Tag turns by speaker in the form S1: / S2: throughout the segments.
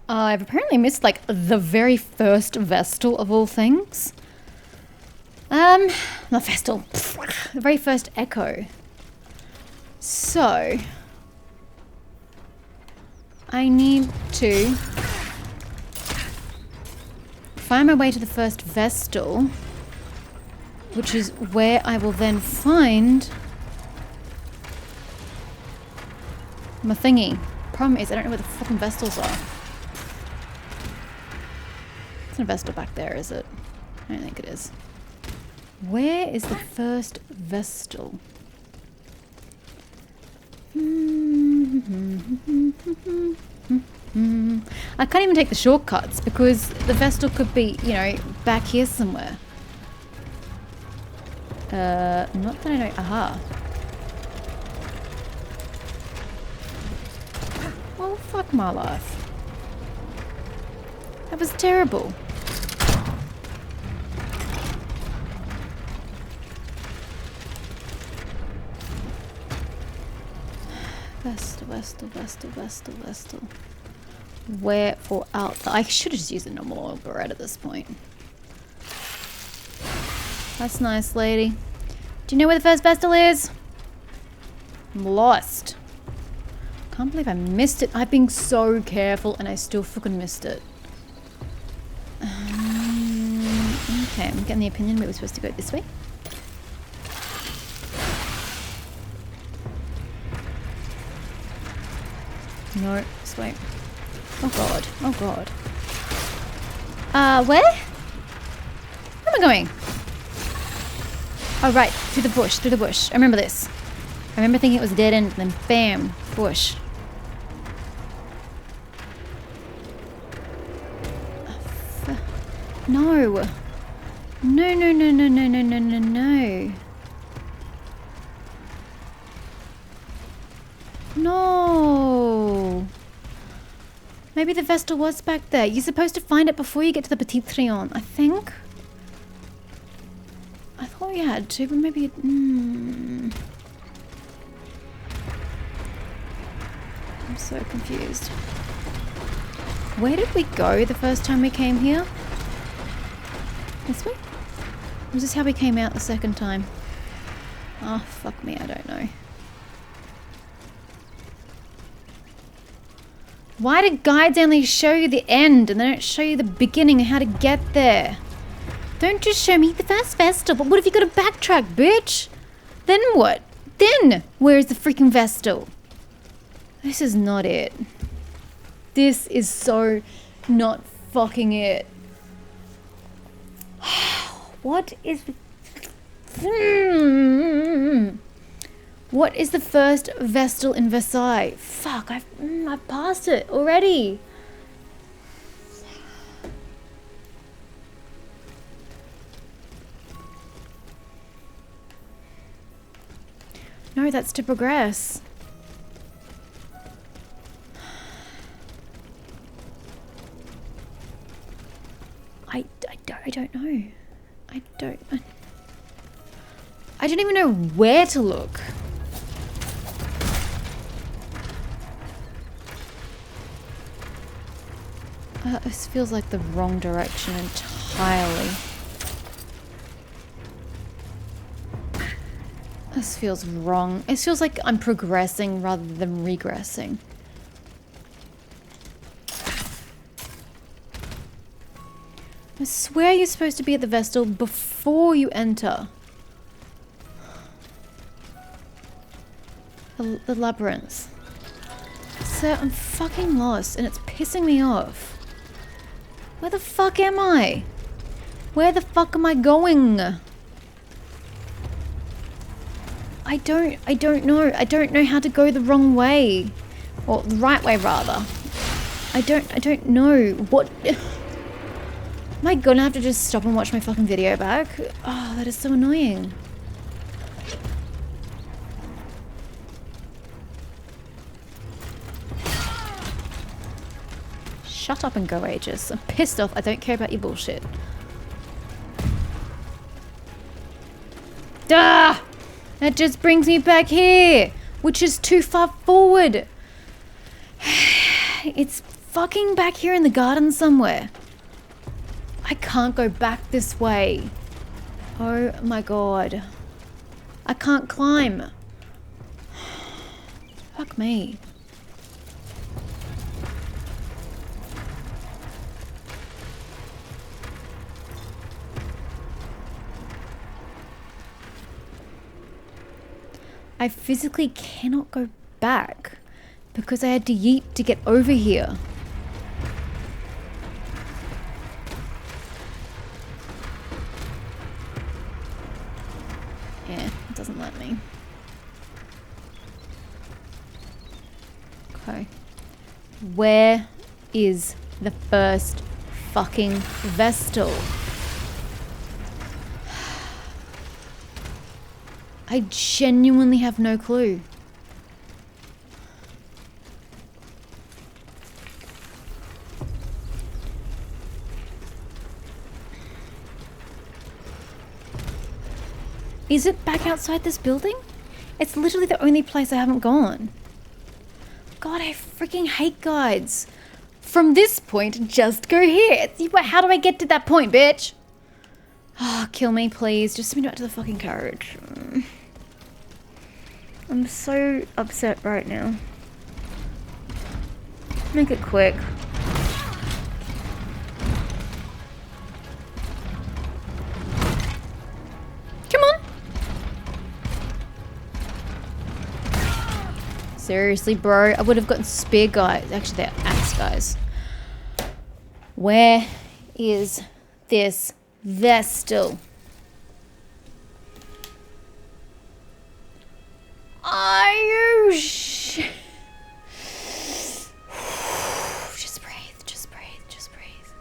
S1: I've apparently missed like the very first Vestal of all things. Not Vestal. The very first Echo. So I need to find my way to the first Vestal, which is where I will then find my thingy. Problem is, I don't know where the fucking Vestals are. It's not a Vestal back there, is it? I don't think it is. Where is the first Vestal? I can't even take the shortcuts because the Vestal could be, you know, back here somewhere. Not that I know. Aha. Well, fuck my life. That was terrible. Vestal. Where for out? I should have just used a normal oil barrette at this point. That's nice, lady. Do you know where the first Vestal is? I'm lost. Can't believe I missed it. I've been so careful and I still fucking missed it. Okay, I'm getting the opinion we were supposed to go this way. No, this way. Oh god. Oh god. Where? Where am I going? Oh, right. Through the bush. Through the bush. I remember this. I remember thinking it was a dead end, and then bam. Bush. No. No. No. Maybe the Vestal was back there. You're supposed to find it before you get to the Petit Trion, I think. I thought you had to, but maybe it... I'm so confused. Where did we go the first time we came here? This way? Or is this how we came out the second time? Oh, fuck me, I don't know. Why do guides only show you the end and they don't show you the beginning and how to get there? Don't just show me the first Vestal, but what if you gotta backtrack, bitch? Then what? Then where's the freaking Vestal? This is not it. This is so not fucking it. What is... What is the first Vestal in Versailles? Fuck, I've passed it already. No, that's to progress. I don't know. I don't even know where to look. This feels like the wrong direction entirely. This feels wrong. It feels like I'm progressing rather than regressing. I swear you're supposed to be at the Vestal before you enter. The labyrinth. So I'm fucking lost and it's pissing me off. Where the fuck am I? Where the fuck am I going? I don't know. I don't know how to go the wrong way. Or the right way rather. I don't know. What? Am I gonna have to just stop and watch my fucking video back? Oh, that is so annoying. Shut up and go, Aegis. I'm pissed off. I don't care about your bullshit. Duh! That just brings me back here, which is too far forward. It's fucking back here in the garden somewhere. I can't go back this way. Oh my god. I can't climb. Fuck me. I physically cannot go back because I had to yeet to get over here. Yeah, it doesn't let me. Okay. Where is the first fucking Vestal? I genuinely have no clue. Is it back outside this building? It's literally the only place I haven't gone. God, I freaking hate guides. From this point, just go here. How do I get to that point, bitch? Oh, kill me, please. Just send me back to the fucking carriage. I'm so upset right now. Make it quick. Come on. Seriously, bro. I would have gotten spear guys. Actually, they're axe guys. Where is this Vestal? Are you just breathe, just breathe, just breathe.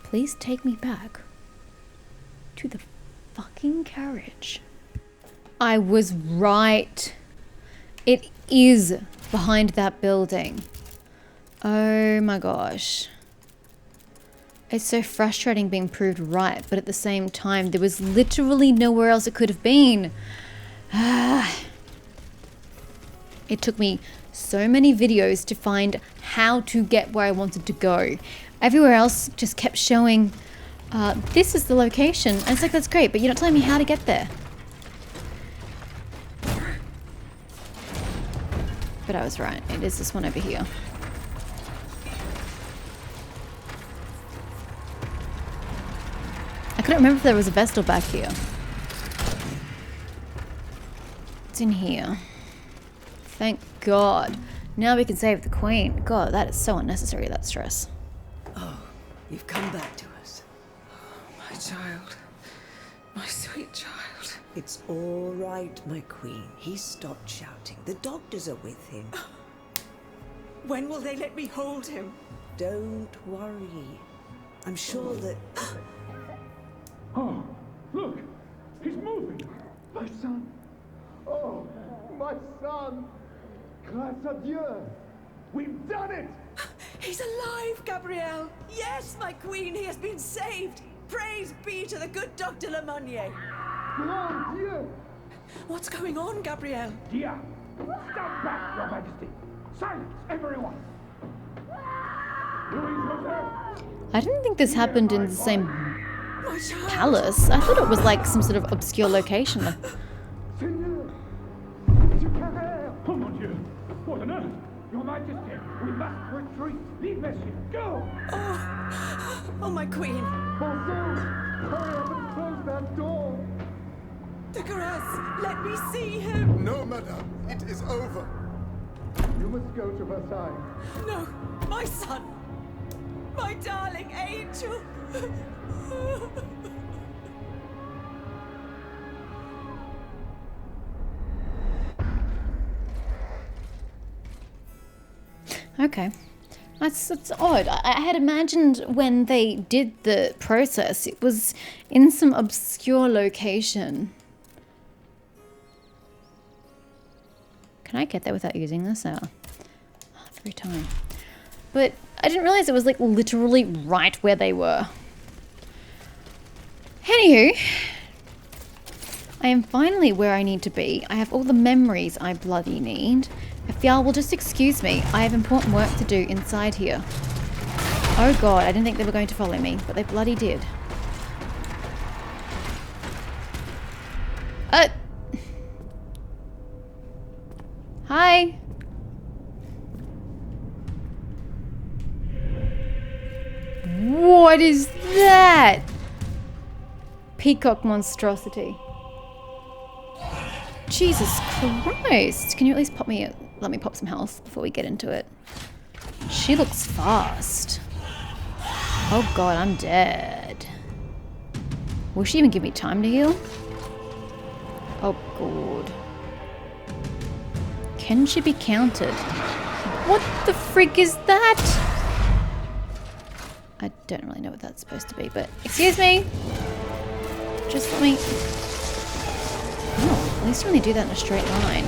S1: Please take me back to the fucking carriage. I was right. It is behind that building. Oh my gosh. It's so frustrating being proved right, but at the same time, there was literally nowhere else it could have been. It took me so many videos to find how to get where I wanted to go. Everywhere else just kept showing, this is the location. And it's like, that's great, but you're not telling me how to get there. But I was right. It is this one over here. I couldn't remember if there was a Vestal back here. It's in here. Thank God. Now we can save the Queen. God, that is so unnecessary, that stress.
S2: Oh, you've come back to us. Oh, my child. My sweet child. It's all right, my Queen. He's stopped shouting. The doctors are with him.
S3: When will they let me hold him?
S2: Don't worry. I'm sure that...
S4: Oh, look! He's moving! My son! Oh, my son! Grâce à Dieu! We've done it!
S3: He's alive, Gabrielle! Yes, my queen, he has been saved! Praise be to the good Dr. Lemonnier!
S4: Grand Dieu!
S3: What's going on, Gabrielle?
S4: Dia! Stand back, Your Majesty! Silence, everyone! Louis Joseph!
S1: I didn't think this happened in the same
S3: My child!
S1: palace. I thought it was like some sort of obscure location.
S4: Seigneur! Monsieur Carrère! Oh mon Dieu! What on earth? Your Majesty, we must retreat! Leave Messieurs! Go!
S3: Oh, my queen!
S4: Bonjour! Hurry up and close that door!
S3: De Grasse, let me see him!
S5: No, madame, it is over.
S4: You must go to Versailles.
S3: No, my son! My darling angel!
S1: Okay. That's odd. I had imagined when they did the process, it was in some obscure location. Can I get there without using this? Every time. But I didn't realize it was like literally right where they were. Anywho, I am finally where I need to be. I have all the memories I bloody need. If y'all will just excuse me, I have important work to do inside here. Oh god, I didn't think they were going to follow me, but they bloody did. Hi. What is that? Peacock monstrosity. Jesus Christ. Can you at least let me pop some health before we get into it? She looks fast. Oh god, I'm dead. Will she even give me time to heal? Oh god. Can she be countered? What the frick is that? I don't really know what that's supposed to be, but excuse me. Just let me... Oh, at least you only do that in a straight line.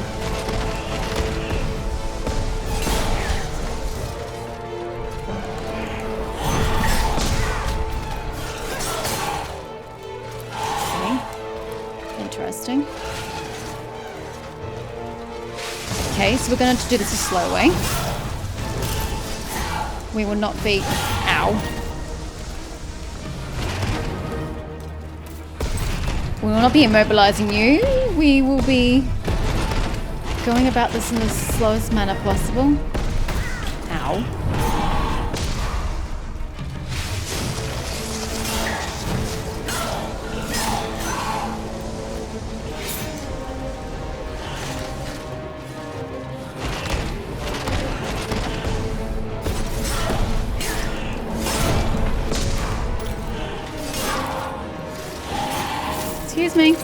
S1: Okay. Interesting. Okay, so we're going to do this a slow way. We will not be... Ow. We will not be immobilizing you. We will be going about this in the slowest manner possible. Ow. Excuse me.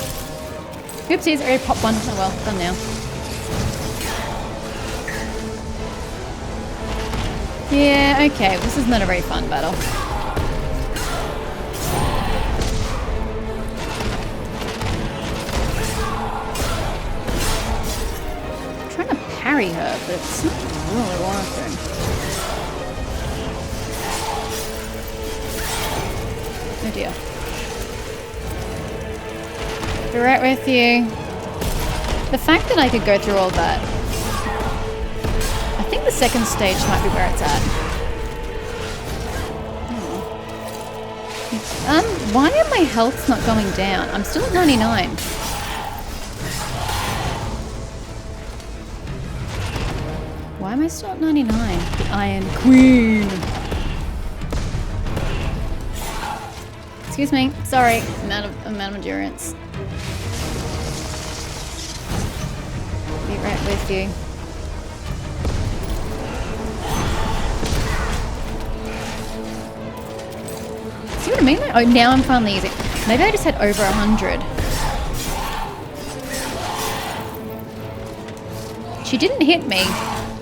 S1: Oopsies, I already popped one. Oh well, done now. Yeah, okay. This is not a very fun battle. I'm trying to parry her, but it's not really working. Oh dear. Be right with you. The fact that I could go through all that. I think the second stage might be where it's at. Why are my healths not going down? I'm still at 99. Why am I still at 99? The Iron Queen. Excuse me. Sorry. I'm out of endurance. Be right with you. See what I mean? Oh, now I'm finally using it. Maybe I just had over 100. She didn't hit me,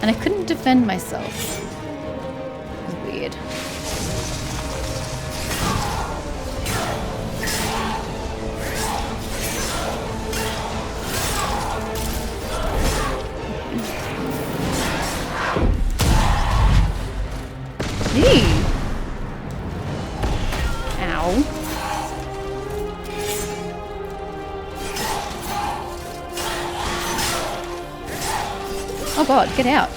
S1: and I couldn't defend myself. It was weird. Ow. Oh god, get out.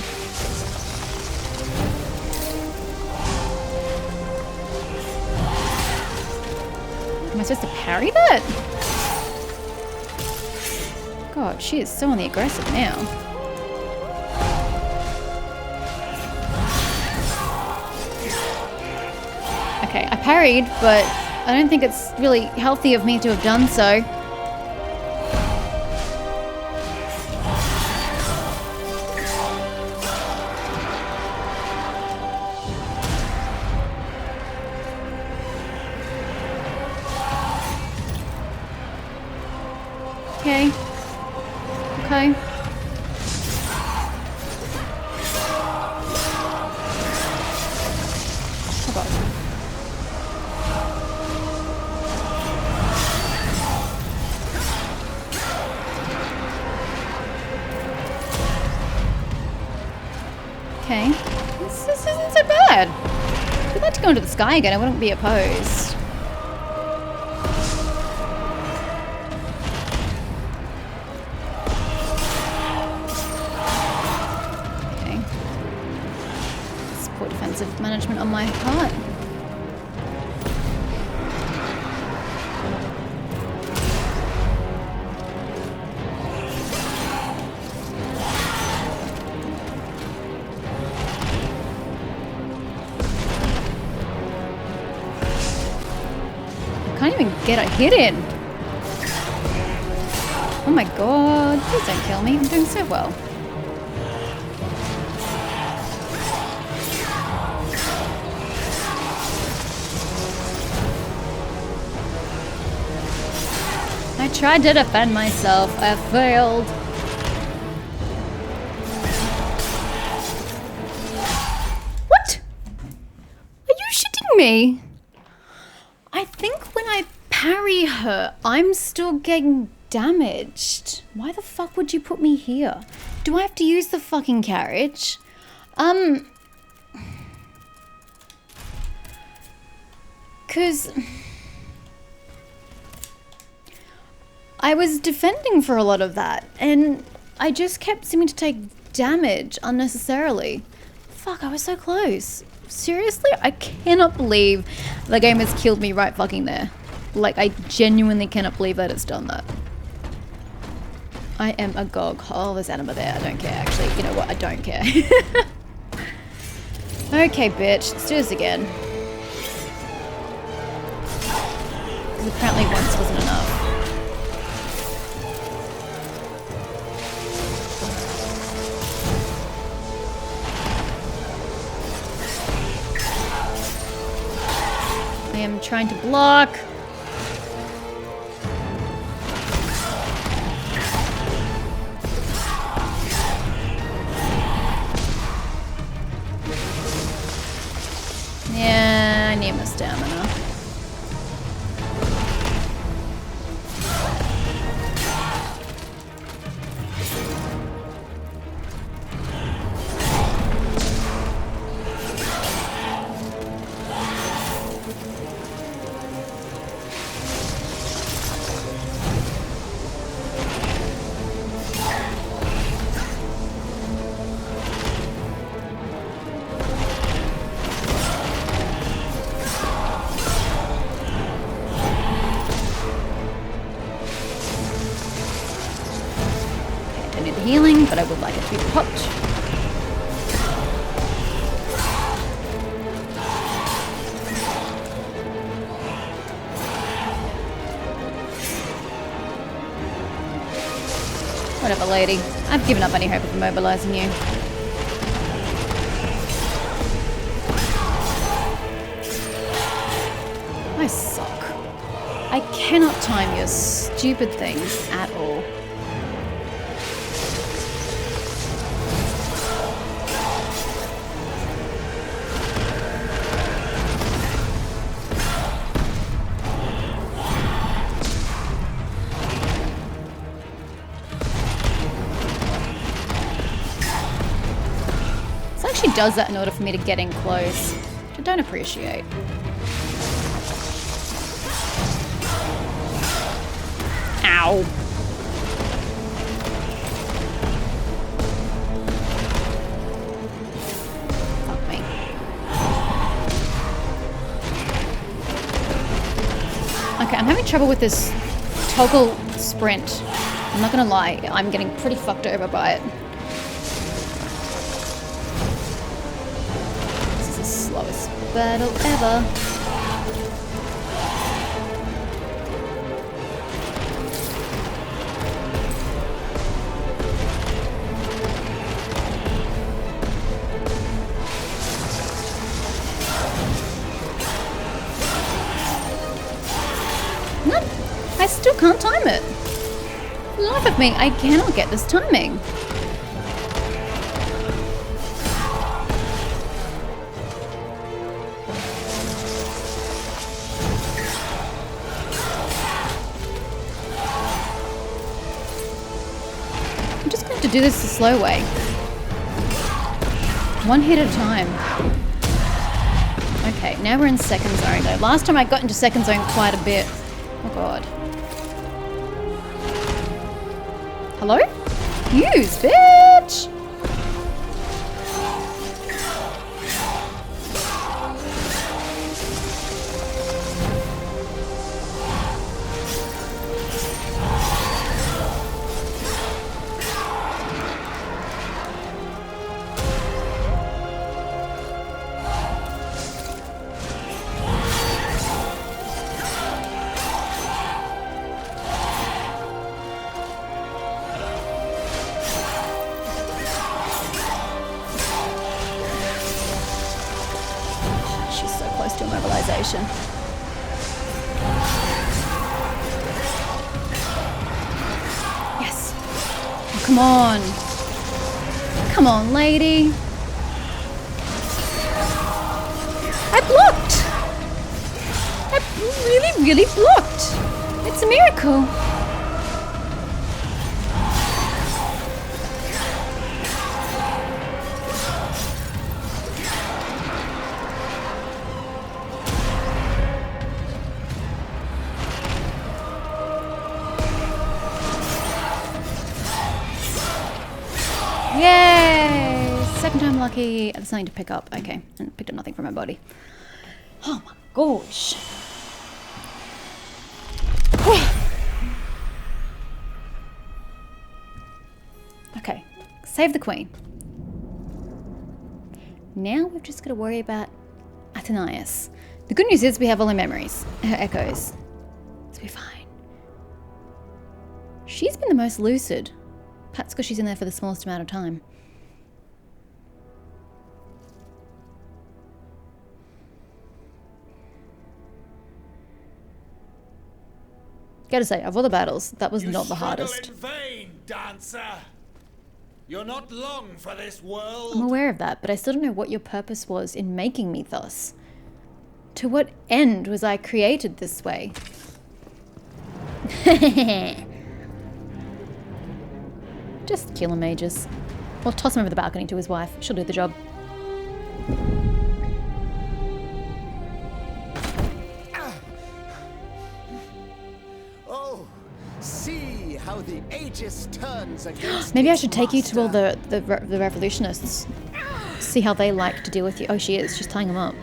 S1: Am I supposed to parry that? God, she is so on the aggressive now. Okay, I parried, but I don't think it's really healthy of me to have done so. Okay. Okay. Oh god. Okay. This isn't so bad. If I'd like to go into the sky again, I wouldn't be opposed. expensive management on my part. I can't even get a hit in. Oh my god, please don't kill me. I'm doing so well. I tried to defend myself. I failed. What? Are you shitting me? I think when I parry her, I'm still getting damaged. Why the fuck would you put me here? Do I have to use the fucking carriage? Cause I was defending for a lot of that, and I just kept seeming to take damage unnecessarily. Fuck, I was so close. Seriously? I cannot believe the game has killed me right fucking there. Like, I genuinely cannot believe that it's done that. I am agog. Oh, there's anima there. I don't care, actually. You know what? I don't care. Okay, bitch. Let's do this again. Because apparently once wasn't enough. I am trying to block. Yeah, I need my stamina. Healing, but I would like it to be popped. Whatever, lady. I've given up any hope of immobilizing you. I suck. I cannot time your stupid things at all. She does that in order for me to get in close, which I don't appreciate. Ow. Fuck me. Okay, I'm having trouble with this toggle sprint. I'm not gonna lie, I'm getting pretty fucked over by it. Slowest battle ever. No, I still can't time it. For the life of me, I cannot get this timing. To do this the slow way. One hit at a time. Okay, now we're in second zone though. Last time I got into second zone quite a bit. Oh god. Hello? Use, bitch! situation. Yes. Oh, come on. Come on, lady. I blocked. I really, really blocked. It's a miracle. Yay! Second time lucky. There's something to pick up. Okay, and picked up nothing from my body. Oh my gosh. Okay, save the queen. Now we've just got to worry about Athenias. The good news is we have all her memories, her echoes. So we're fine. She's been the most lucid. Perhaps because she's in there for the smallest amount of time. Gotta say, of all the battles, that was not the hardest.
S6: You struggle in vain, dancer. You're not long for this world.
S1: I'm aware of that, but I still don't know what your purpose was in making me thus. To what end was I created this way? Just kill him, Aegis. Or toss him over the balcony to his wife. She'll do the job.
S5: Oh, see how the Aegis turns against
S1: Maybe I
S5: its
S1: should take you to all
S5: master.
S1: the revolutionists. See how they like to deal with you. Oh, she is. She's tying them up.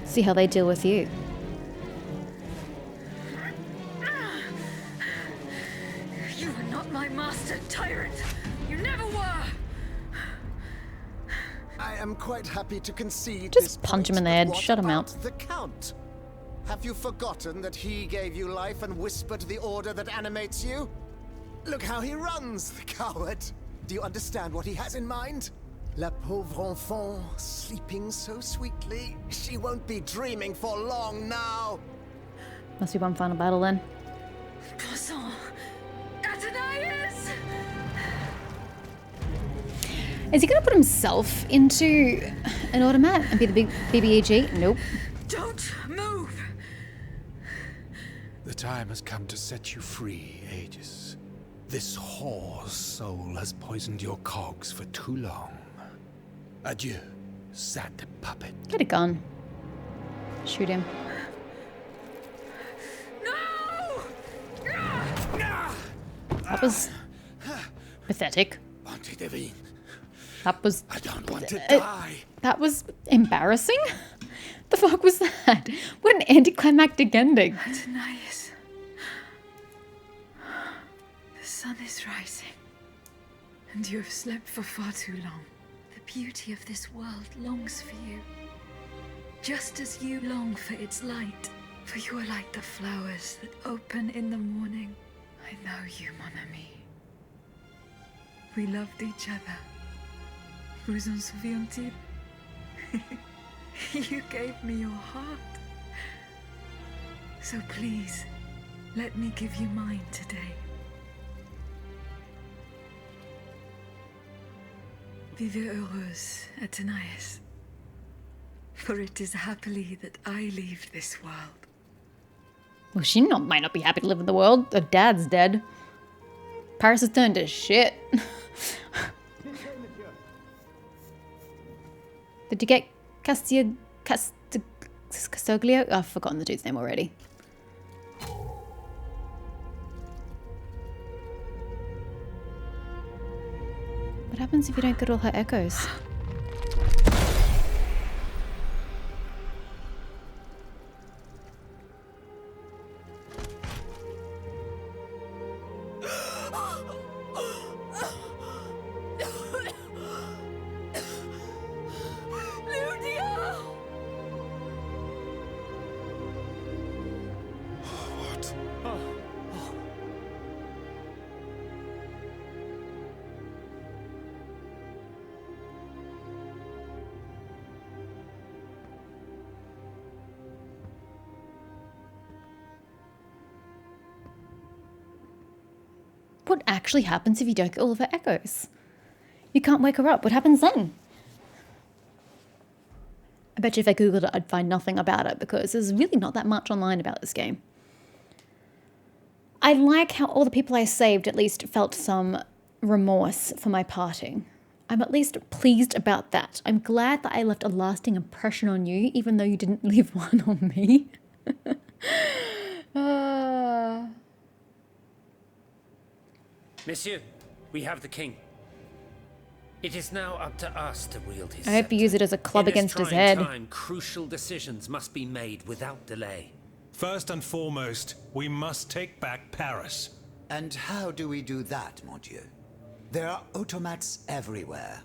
S1: See how they deal with you.
S3: You are not my master, tyrant. You never were.
S5: I am quite happy to concede
S1: Just
S5: this
S1: punch
S5: point,
S1: him in the
S5: but
S1: head,
S5: what
S1: shut him
S5: about
S1: out.
S5: The Count. Have you forgotten that he gave you life and whispered the order that animates you? Look how he runs, the coward. Do you understand what he has in mind? La pauvre enfant, sleeping so sweetly. She won't be dreaming for long now.
S1: Must be one final battle then.
S3: Croissant. Athenias!
S1: Is he going to put himself into an automat and be the big BBEG? Nope.
S3: Don't move.
S6: The time has come to set you free, Aegis. This whore's soul has poisoned your cogs for too long. Adieu, sad puppet.
S1: Get a gun. Shoot him.
S3: No!
S1: That was pathetic.
S6: Bonte Divine,
S1: That was
S6: I don't want to die.
S1: that was embarrassing. The fuck was that? What an anticlimactic ending.
S3: Athenias. The sun is rising, and you have slept for far too long. The beauty of this world longs for you, just as you long for its light. For you are like the flowers that open in the morning. I know you, mon ami. We loved each other. Vous en souvient-il? You gave me your heart. So please, let me give you mine today. Vive heureuse, Athenias. For it is happily that I leave this world.
S1: Well, she might not be happy to live in the world. Her dad's dead. Paris has turned to shit. Did you get Castoglio? Oh, I've forgotten the dude's name already. What happens if you don't get all her echoes?
S6: What?
S1: what actually happens if you don't get all of her echoes? You can't wake her up. What happens then? I bet you if I googled it, I'd find nothing about it because there's really not that much online about this game. I like how all the people I saved at least felt some remorse for my parting. I'm at least pleased about that. I'm glad that I left a lasting impression on you, even though you didn't leave one on me.
S7: Monsieur, we have the king. It is now up to us to wield his
S1: I hope you use it as a club against his
S7: trying
S1: head.
S7: Time, crucial decisions must be made without delay.
S6: First and foremost, we must take back Paris.
S8: And how do we do that, mon Dieu? There are automats everywhere,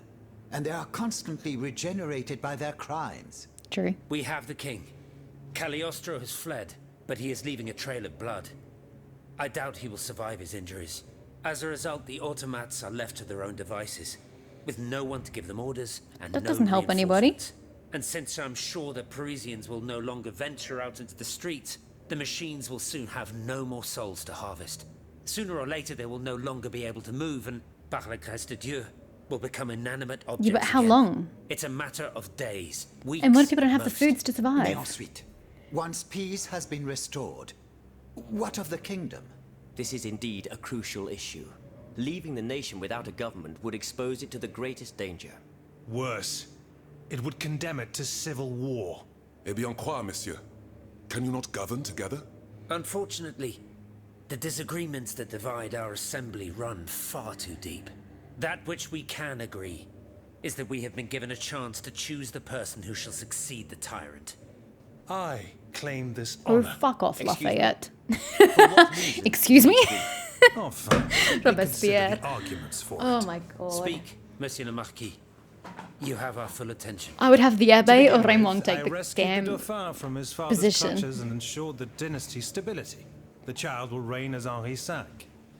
S8: and they are constantly regenerated by their crimes.
S1: True.
S7: We have the king. Cagliostro has fled, but he is leaving a trail of blood. I doubt he will survive his injuries. As a result, the automats are left to their own devices, with no one to give them orders and
S1: That
S7: no
S1: doesn't help anybody.
S7: reinforcements. And since I'm sure that Parisians will no longer venture out into the streets, the machines will soon have no more souls to harvest. Sooner or later, they will no longer be able to move, and par la grâce de Dieu, will become inanimate objects.
S1: Yeah, but how
S7: again.
S1: long?
S7: It's a matter of days, weeks.
S1: And what if people don't have the
S7: most.
S1: foods to
S8: Mais
S1: survive?
S8: ensuite, once peace has been restored, what of the kingdom?
S9: This is indeed a crucial issue. Leaving the nation without a government would expose it to the greatest danger.
S6: Worse, it would condemn it to civil war.
S10: Eh bien quoi, monsieur? Can you not govern together?
S7: Unfortunately, the disagreements that divide our assembly run far too deep. That which we can agree is that we have been given a chance to choose the person who shall succeed the tyrant.
S6: I claim this
S1: Oh,
S6: honor.
S1: fuck off,
S9: Excuse me.
S1: Lafayette.
S9: For what reason?
S1: Excuse me?
S6: Oh, fine.
S1: Robespierre.
S6: Consider the arguments for
S1: Oh
S6: it.
S1: my god.
S7: Speak, Monsieur le Marquis. You have our full attention.
S1: I would have the Abbe or
S6: To begin
S1: Raymond
S6: with,
S1: take
S6: I
S1: the
S6: rescued
S1: damn...
S6: the Dauphin from his father's
S1: position.
S6: clutches and ensured the dynasty's stability. The child will reign as Henri V.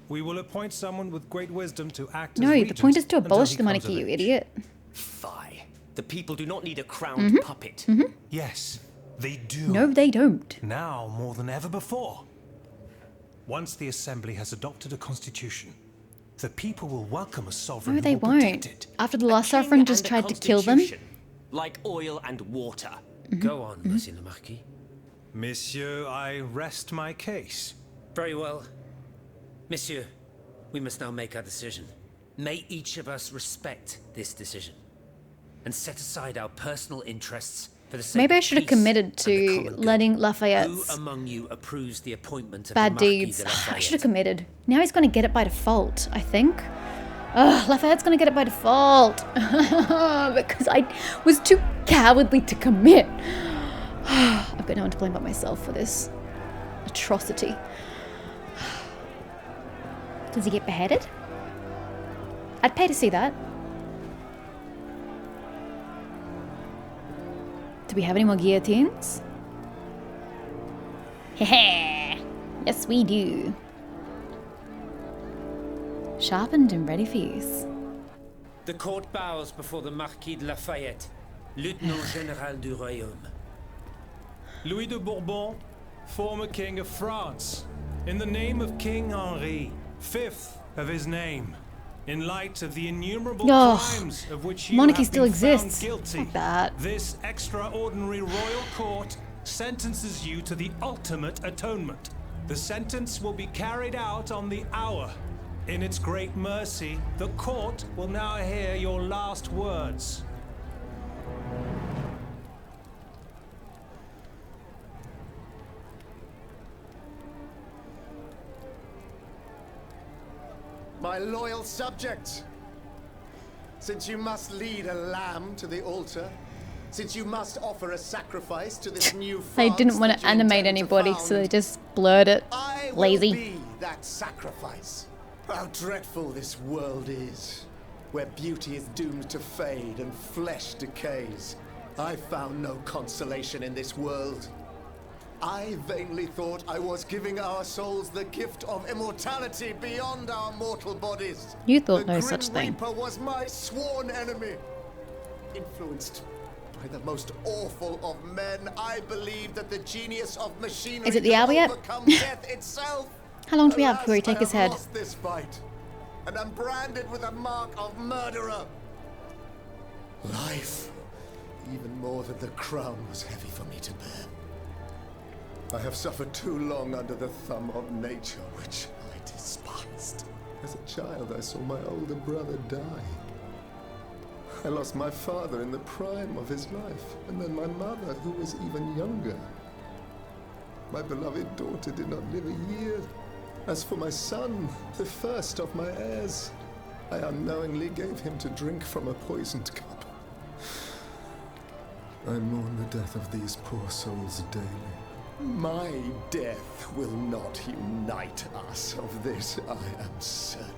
S6: We will appoint someone with great wisdom to act as
S1: No, the
S6: regent
S1: point is to
S6: until
S1: abolish
S6: he
S1: the
S6: comes
S1: monarchy,
S6: of
S1: you
S6: age.
S1: idiot.
S9: Fie. The people do not need a crowned puppet.
S6: Yes, they do.
S1: No, they don't.
S6: Now more than ever before. Once the Assembly has adopted a constitution, the people will welcome a sovereign
S1: No,
S6: who
S1: they
S6: will protect
S1: won't.
S6: it.
S1: After the
S9: A
S1: last
S9: king
S1: sovereign just
S9: and a
S1: tried to kill them.
S9: constitution, like oil and water.
S7: Go on, Monsieur le Marquis.
S6: Monsieur, I rest my case.
S7: Very well. Monsieur, we must now make our decision. May each of us respect this decision and set aside our personal interests for the sake
S1: Maybe I
S7: of
S1: should have
S7: peace
S1: committed
S7: and the
S1: to
S7: common good.
S1: letting
S7: Who
S1: Lafayette's
S7: among you approves the appointment of
S1: bad
S7: the Marquis
S1: deeds.
S7: de
S1: I should have
S7: Lafayette?
S1: committed. Now he's going to get it by default, I think. Ugh, Lafayette's going to get it by default. Because I was too cowardly to commit. I've got no one to blame but myself for this atrocity. Does he get beheaded? I'd pay to see that. Do we have any more guillotines? Heh. Yes, we do. Sharpened and ready for use.
S7: The court bows before the Marquis de Lafayette, Lieutenant Général du Royaume.
S6: Louis de Bourbon, former King of France, in the name of King Henri, fifth of his name, in light of the innumerable
S1: Oh,
S6: crimes of which you
S1: monarchy
S6: have
S1: still
S6: been
S1: exists.
S6: found guilty,
S1: Fuck that.
S6: this extraordinary royal court sentences you to the ultimate atonement. The sentence will be carried out on the hour. In its great mercy, the court will now hear your last words.
S5: My loyal subjects, since you must lead a lamb to the altar, since you must offer a sacrifice to this new
S1: They
S5: France
S1: didn't want
S5: that
S1: to
S5: you
S1: animate
S5: intend to
S1: anybody, so they
S5: found,
S1: just blurred it.
S5: I will
S1: Lazy.
S5: be that sacrifice. How dreadful this world is, where beauty is doomed to fade and flesh decays. I found no consolation in this world. I vainly thought I was giving our souls the gift of immortality beyond our mortal bodies.
S1: You thought
S5: the
S1: no
S5: Grim
S1: such thing.
S5: Reaper was my sworn enemy. Influenced by the most awful of men, I believe that the genius of machinery
S1: Is it the
S5: can
S1: hour yet?
S5: overcome death itself.
S1: How long do we have before we
S5: Alas,
S1: take
S5: I
S1: his
S5: have
S1: head?
S5: lost this fight. and am branded with the mark of murderer. Life, even more than the crown, was heavy for me to bear. I have suffered too long under the thumb of nature, which I despised. As a child, I saw my older brother die. I lost my father in the prime of his life, and then my mother, who was even younger. My beloved daughter did not live a year. As for my son, the first of my heirs, I unknowingly gave him to drink from a poisoned cup. I mourn the death of these poor souls daily. My death will not unite us, of this I am certain.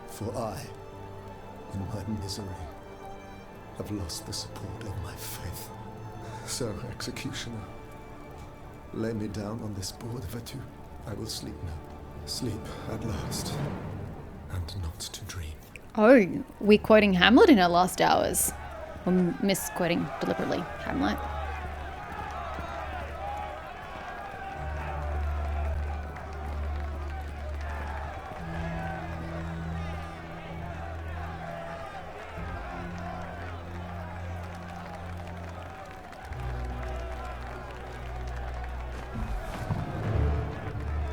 S5: For I, in my misery, have lost the support of my faith. So, executioner, lay me down on this board, Vatu. I will sleep now. Sleep at last, and not to dream.
S1: Oh, we're quoting Hamlet in our last hours. Or misquoting deliberately Hamlet.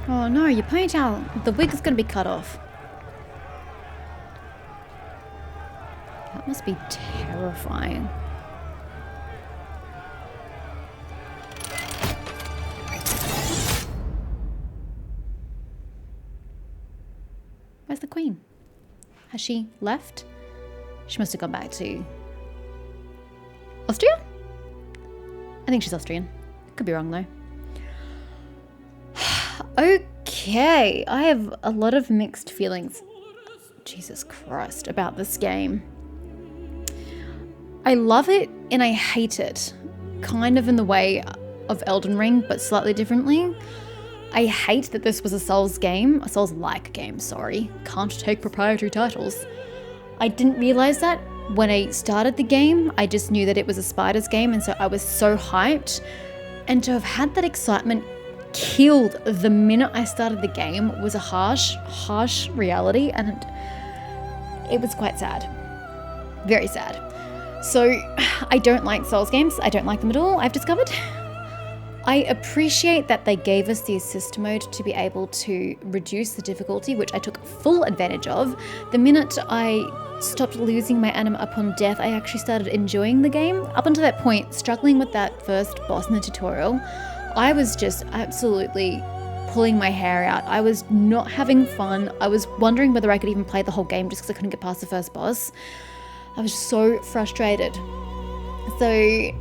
S1: Oh no, your ponytail, the wig is going to be cut off. That must be terrifying. Where's the queen? Has she left? She must have gone back to Austria? I think she's Austrian. Could be wrong though. Okay, I have a lot of mixed feelings, Jesus Christ, about this game. I love it and I hate it, kind of in the way of Elden Ring, but slightly differently. I hate that this was a Souls game, a Souls-like game, sorry. Can't take proprietary titles. I didn't realize that when I started the game. I just knew that it was a Spiders game, and so I was so hyped. And to have had that excitement killed the minute I started the game was a harsh reality, and it was quite sad. Very sad. So I don't like Souls games. I don't like them at all, I've discovered. I appreciate that they gave us the assist mode to be able to reduce the difficulty, which I took full advantage of. The minute I stopped losing my anima upon death, I actually started enjoying the game. Up until that point, struggling with that first boss in the tutorial, I was just absolutely pulling my hair out. I was not having fun. I was wondering whether I could even play the whole game just because I couldn't get past the first boss. I was so frustrated. So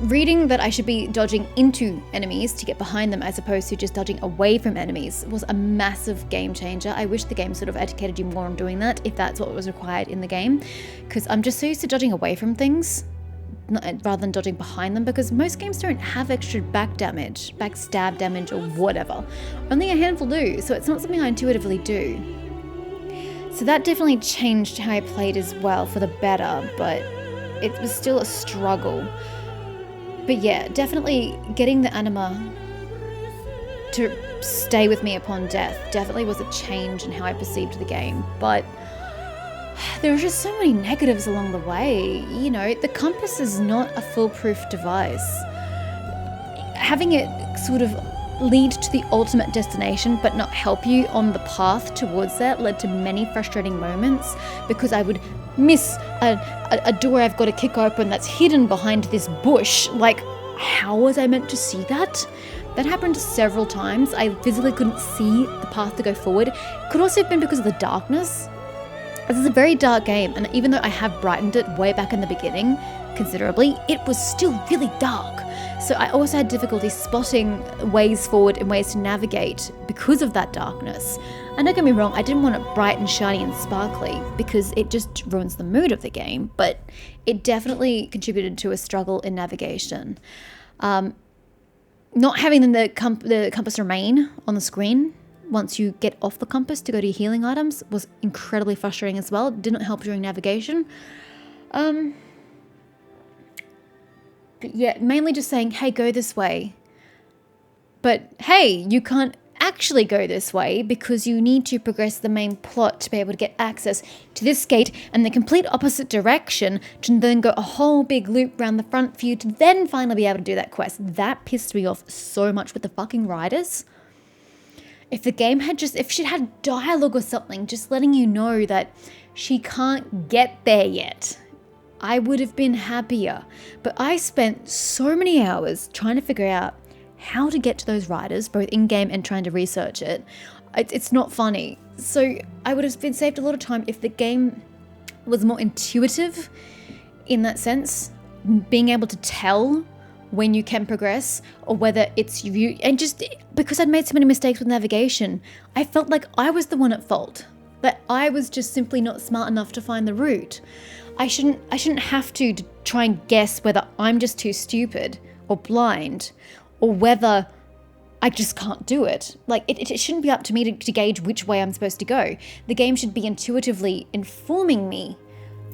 S1: reading that I should be dodging into enemies to get behind them as opposed to just dodging away from enemies was a massive game changer. I wish the game sort of educated you more on doing that if that's what was required in the game, because I'm just so used to dodging away from things rather than dodging behind them, because most games don't have extra backstab damage or whatever. Only a handful do, so it's not something I intuitively do. So that definitely changed how I played as well for the better, but it was still a struggle. But yeah, definitely getting the anima to stay with me upon death definitely was a change in how I perceived the game. But there are just so many negatives along the way. You know, the compass is not a foolproof device. Having it sort of lead to the ultimate destination but not help you on the path towards that led to many frustrating moments, because I would miss a door I've got to kick open that's hidden behind this bush. Like, how was I meant to see that? That happened several times. I physically couldn't see the path to go forward. Could also have been because of the darkness. This is a very dark game, and even though I have brightened it way back in the beginning considerably, it was still really dark. So I also had difficulty spotting ways forward and ways to navigate because of that darkness. And don't get me wrong, I didn't want it bright and shiny and sparkly because it just ruins the mood of the game, but it definitely contributed to a struggle in navigation. Not having the compass remain on the screen once you get off the compass to go to your healing items was incredibly frustrating as well. It didn't help during navigation. But yeah, mainly just saying, hey, go this way. But hey, you can't actually go this way because you need to progress the main plot to be able to get access to this gate and the complete opposite direction to then go a whole big loop around the front for you to then finally be able to do that quest. That pissed me off so much with the fucking riders. If the game had if she'd had dialogue or something, just letting you know that she can't get there yet, I would have been happier. But I spent so many hours trying to figure out how to get to those riders, both in-game and trying to research it. It's not funny. So I would have been saved a lot of time if the game was more intuitive in that sense, being able to tell when you can progress or whether it's you. And just because I'd made so many mistakes with navigation, I felt like I was the one at fault, that I was just simply not smart enough to find the route. I shouldn't have to try and guess whether I'm just too stupid or blind or whether I just can't do it. Like, it shouldn't be up to me to gauge which way I'm supposed to go. The game should be intuitively informing me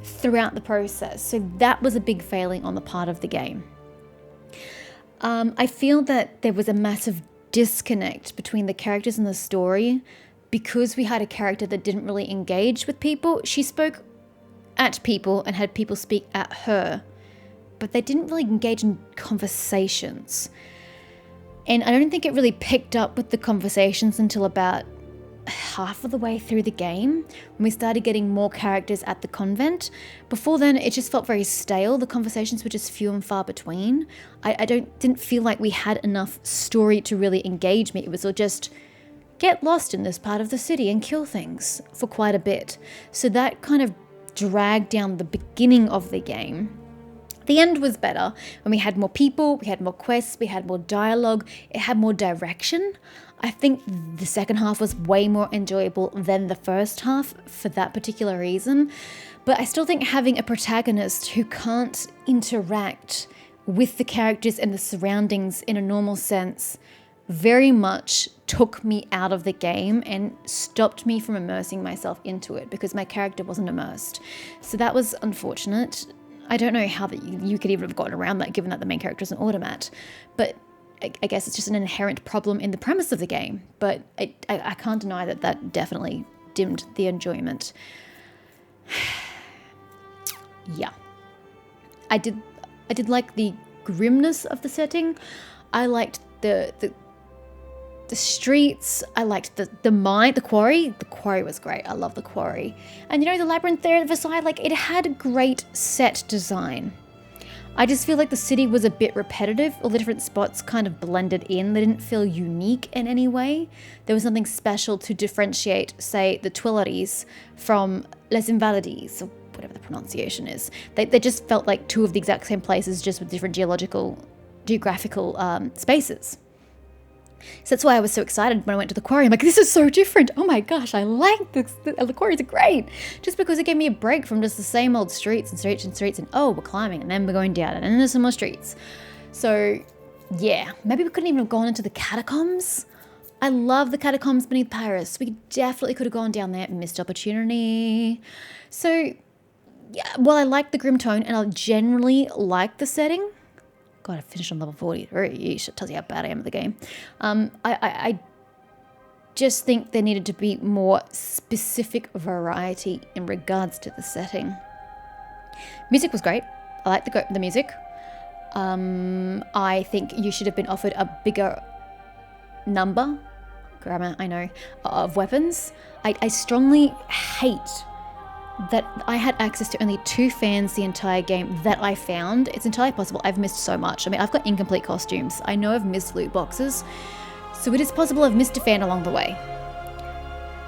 S1: throughout the process. So that was a big failing on the part of the game. I feel that there was a massive disconnect between the characters and the story because we had a character that didn't really engage with people. She spoke at people and had people speak at her, but they didn't really engage in conversations. And I don't think it really picked up with the conversations until about half of the way through the game when we started getting more characters at the convent. Before then, it just felt very stale. The conversations were just few and far between. I didn't feel like we had enough story to really engage me. It was all just get lost in this part of the city and kill things for quite a bit. So that kind of dragged down the beginning of the game. The end was better when we had more people, we had more quests, we had more dialogue, it had more direction. I think the second half was way more enjoyable than the first half for that particular reason. But I still think having a protagonist who can't interact with the characters and the surroundings in a normal sense very much took me out of the game and stopped me from immersing myself into it because my character wasn't immersed. So that was unfortunate. I don't know how that you could even have gotten around that given that the main character is an automat, but I guess it's just an inherent problem in the premise of the game. But I can't deny that definitely dimmed the enjoyment. Yeah, I did like the grimness of the setting. I liked the streets. I liked the mine, the quarry. The quarry was great. I love the quarry. And the labyrinth there at Versailles, like, it had a great set design. I just feel like the city was a bit repetitive. All the different spots kind of blended in. They didn't feel unique in any way. There was nothing special to differentiate, say, the Tuileries from Les Invalides, or whatever the pronunciation is. They just felt like two of the exact same places, just with different geographical spaces. So that's why I was so excited when I went to the quarry. I'm like, this is so different. Oh my gosh, I like this. The quarries are great. Just because it gave me a break from just the same old streets and oh, we're climbing and then we're going down and then there's some more streets. So yeah, maybe we couldn't even have gone into the catacombs. I love the catacombs beneath Paris. We definitely could have gone down there. Missed opportunity. So yeah, well, I like the grim tone and I generally like the setting. God, I finished on level 43. Yeesh, it tells you how bad I am at the game. I just think there needed to be more specific variety in regards to the setting. Music was great. I like the music. I think you should have been offered a bigger number, grammar, I know, of weapons. I strongly hate that I had access to only 2 fans the entire game that I found. It's entirely possible I've missed so much. I mean, I've got incomplete costumes. I know I've missed loot boxes. So it is possible I've missed a fan along the way.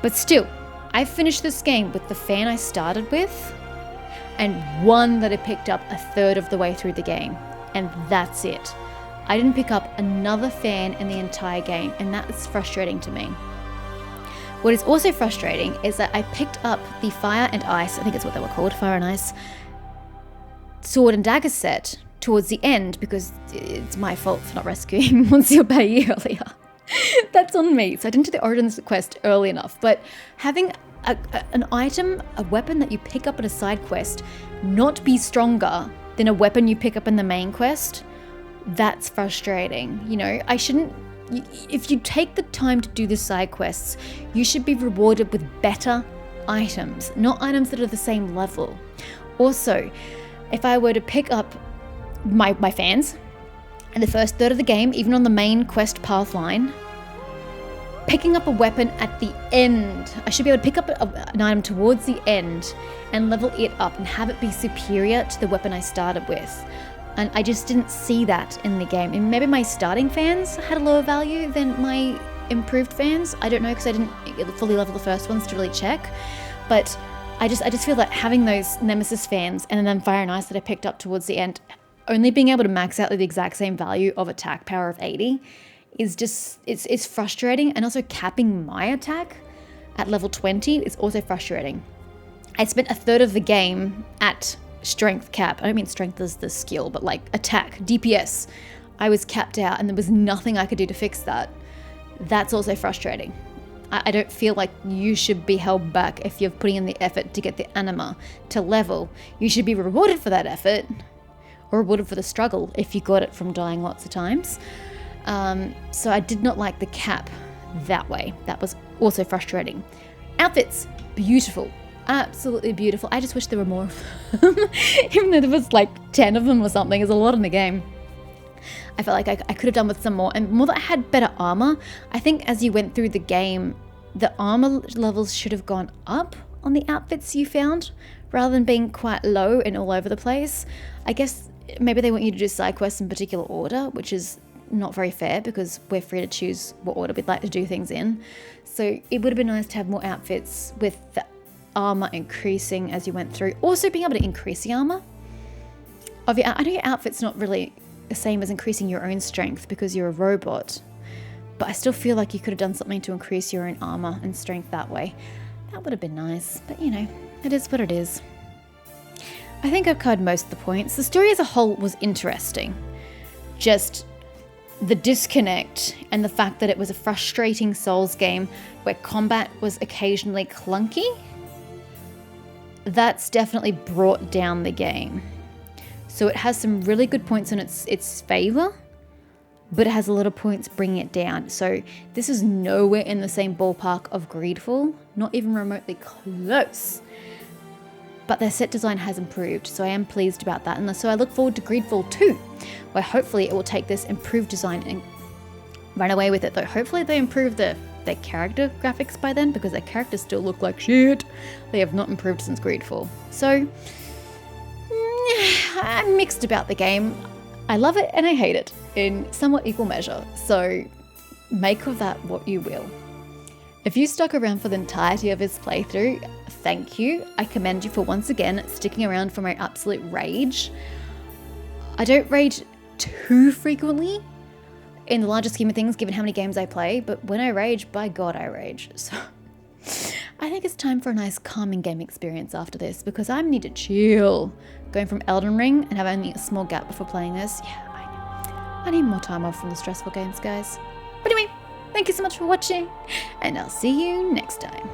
S1: But still, I finished this game with the fan I started with and one that I picked up a third of the way through the game. And that's it. I didn't pick up another fan in the entire game, and that's frustrating to me. What is also frustrating is that I picked up the Fire and Ice, I think it's what they were called, Fire and Ice, sword and dagger set towards the end because it's my fault for not rescuing Monsieur Bailly earlier. That's on me. So I didn't do the Origins quest early enough, but having an item, a weapon that you pick up in a side quest, not be stronger than a weapon you pick up in the main quest, that's frustrating. I shouldn't if you take the time to do the side quests, you should be rewarded with better items, not items that are the same level. Also, if I were to pick up my fans in the first third of the game, even on the main quest path line, picking up a weapon at the end, I should be able to pick up an item towards the end and level it up and have it be superior to the weapon I started with. And I just didn't see that in the game. And maybe my starting fans had a lower value than my improved fans. I don't know, because I didn't fully level the first ones to really check. But I just feel that having those Nemesis fans and then Fire and Ice that I picked up towards the end, only being able to max out the exact same value of attack power of 80 is just, it's frustrating. And also capping my attack at level 20 is also frustrating. I spent a third of the game at strength cap. I don't mean strength as the skill, but like attack, DPS. I was capped out and there was nothing I could do to fix that. That's also frustrating. I don't feel like you should be held back if you're putting in the effort to get the anima to level. You should be rewarded for that effort, or rewarded for the struggle if you got it from dying lots of times. So I did not like the cap that way. That was also frustrating. Outfits, beautiful. Absolutely beautiful. I just wish there were more of them. Even though there was like 10 of them or something. There's a lot in the game. I felt like I could have done with some more. And more that I had better armor. I think as you went through the game, the armor levels should have gone up on the outfits you found, rather than being quite low and all over the place. I guess maybe they want you to do side quests in particular order, which is not very fair because we're free to choose what order we'd like to do things in. So it would have been nice to have more outfits with the armor increasing as you went through. Also being able to increase the armor of your, I know your outfit's not really the same as increasing your own strength because you're a robot, but I still feel like you could have done something to increase your own armor and strength that way. That would have been nice, but you know, it is what it is. I think I've covered most of the points. The story as a whole was interesting. Just the disconnect and the fact that it was a frustrating Souls game where combat was occasionally clunky, that's definitely brought down the game. So it has some really good points in its favor, but it has a lot of points bringing it down. So this is nowhere in the same ballpark of Greedfall, not even remotely close. But their set design has improved, so I am pleased about that. And so I look forward to Greedfall 2, where hopefully it will take this improved design and run away with it. Though hopefully they improve their character graphics by then, because their characters still look like shit. They have not improved since Greedfall. So I'm mixed about the game. I love it and I hate it in somewhat equal measure. So make of that what you will. If you stuck around for the entirety of this playthrough, thank you. I commend you for once again sticking around for my absolute rage. I don't rage too frequently in the larger scheme of things, given how many games I play, but when I rage, by God, I rage. So I think it's time for a nice calming game experience after this, because I need to chill. Going from Elden Ring and have only a small gap before playing this, yeah, I need more time off from the stressful games, guys. But anyway, thank you so much for watching, and I'll see you next time.